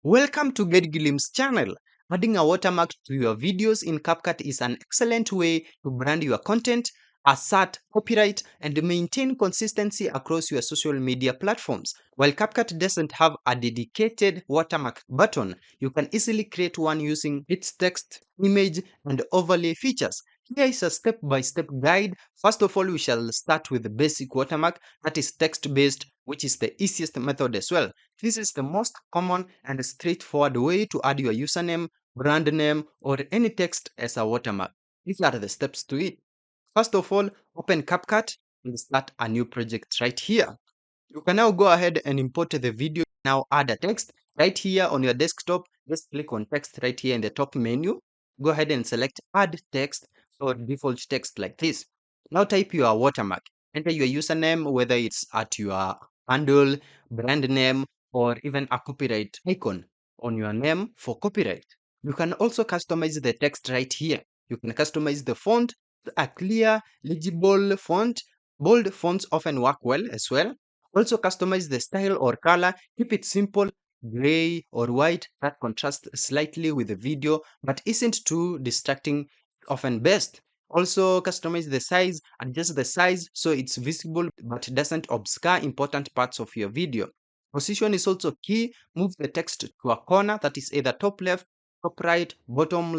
Welcome to Get Glim's channel. Adding a watermark to your videos in CapCut is an excellent way to brand your content, assert copyright, and maintain consistency across your social media platforms. While CapCut doesn't have a dedicated watermark button, you can easily create one using its text, image, and overlay features. Here is a step-by-step guide. First of all, we shall start with the basic watermark that is text-based, which is the easiest method as well. This is the most common and straightforward way to add your username, brand name, or any text as a watermark. These are the steps to it. First of all, open CapCut and start a new project right here. You can now go ahead and import the video. Now add a text right here on your desktop. Just click on text right here in the top menu. Go ahead and select add text or default text like this. Now type your watermark. Enter your username, whether it's at your handle, brand name, or even a copyright icon on your name for copyright. You can also customize the text right here. You can customize the font, a clear, legible font. Bold fonts often work well as well. Also customize the style or color. Keep it simple, gray or white that contrasts slightly with the video but isn't too distracting, often best. Also customize the size, adjust the size so it's visible but doesn't obscure important parts of your video. Position is also key. Move the text to a corner that is either top left, top right, bottom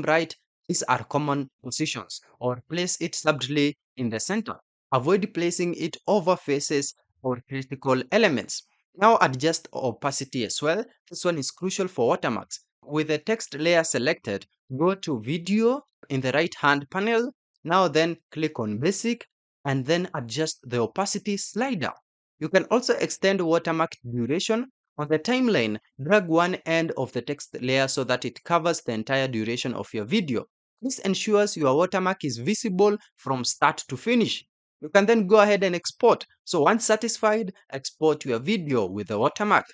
right. These are common positions. Or place it subtly in the center. Avoid placing it over faces or critical elements. Now adjust opacity as well. This one is crucial for watermarks. With the text layer selected, go to video in the right hand panel. Now then click on basic and then adjust the opacity slider. You can also extend watermark duration. On the timeline, drag one end of the text layer so that it covers the entire duration of your video. This ensures your watermark is visible from start to finish. You can then go ahead and export. So once satisfied, export your video with the watermark.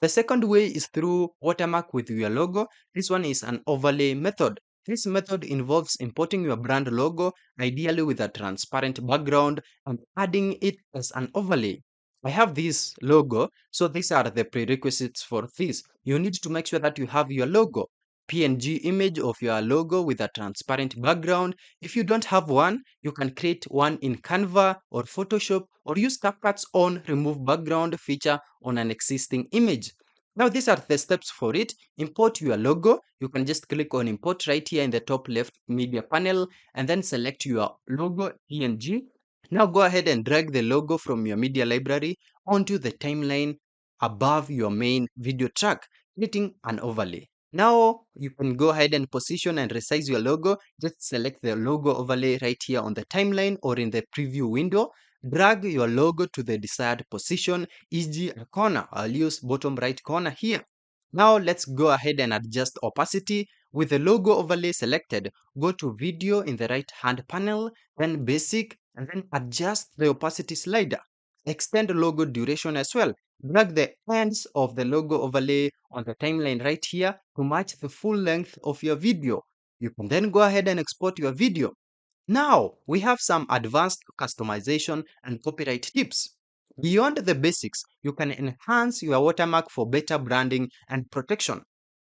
The second way is through watermark with your logo. This one is an overlay method. This method involves importing your brand logo, ideally with a transparent background, and adding it as an overlay. I have this logo, so these are the prerequisites for this. You need to make sure that you have your logo. PNG image of your logo with a transparent background. If you don't have one, you can create one in Canva or Photoshop or use CapCut's own remove background feature on an existing image. Now these are the steps for it. Import your logo. You can just click on import right here in the top left media panel and then select your logo PNG. Now go ahead and drag the logo from your media library onto the timeline above your main video track, creating an overlay. Now you can go ahead and position and resize your logo. Just select the logo overlay right here on the timeline or in the preview window. Drag your logo to the desired position, e.g. a corner. I'll use bottom right corner here. Now let's go ahead and adjust opacity. With the logo overlay selected, go to video in the right hand panel, then basic, and then adjust the opacity slider. Extend logo duration as well. Drag the ends of the logo overlay on the timeline right here to match the full length of your video. You can then go ahead and export your video. Now, we have some advanced customization and copyright tips. Beyond the basics, you can enhance your watermark for better branding and protection.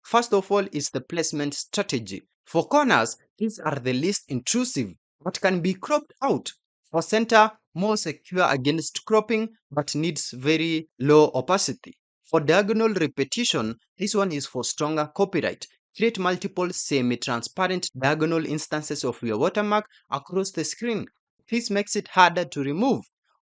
First of all is the placement strategy. For corners, these are the least intrusive but can be cropped out. For center, more secure against cropping but needs very low opacity. For diagonal repetition, this one is for stronger copyright. Create multiple semi-transparent diagonal instances of your watermark across the screen. This makes it harder to remove.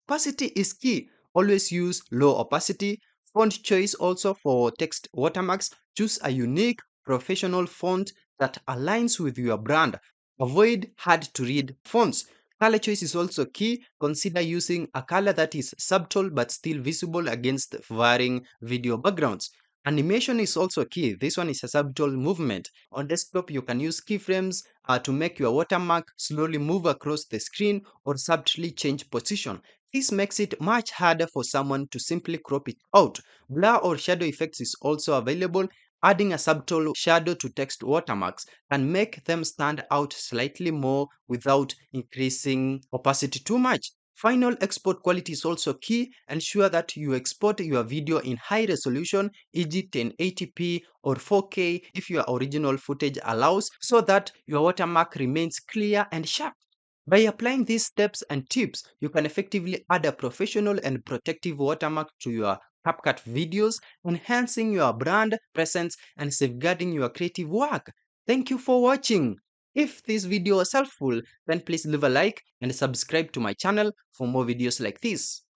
Opacity is key. Always use low opacity. Font choice also for text watermarks. Choose a unique, professional font that aligns with your brand. Avoid hard to read fonts. Color choice is also key. Consider using a color that is subtle but still visible against varying video backgrounds. Animation is also key. This one is a subtle movement. On desktop, you can use keyframes to make your watermark slowly move across the screen or subtly change position. This makes it much harder for someone to simply crop it out. Blur or shadow effects is also available. Adding a subtle shadow to text watermarks can make them stand out slightly more without increasing opacity too much. Final export quality is also key. Ensure that you export your video in high resolution, e.g. 1080p or 4K if your original footage allows, so that your watermark remains clear and sharp. By applying these steps and tips, you can effectively add a professional and protective watermark to your CapCut videos, enhancing your brand presence and safeguarding your creative work. Thank you for watching. If this video was helpful, then please leave a like and subscribe to my channel for more videos like this.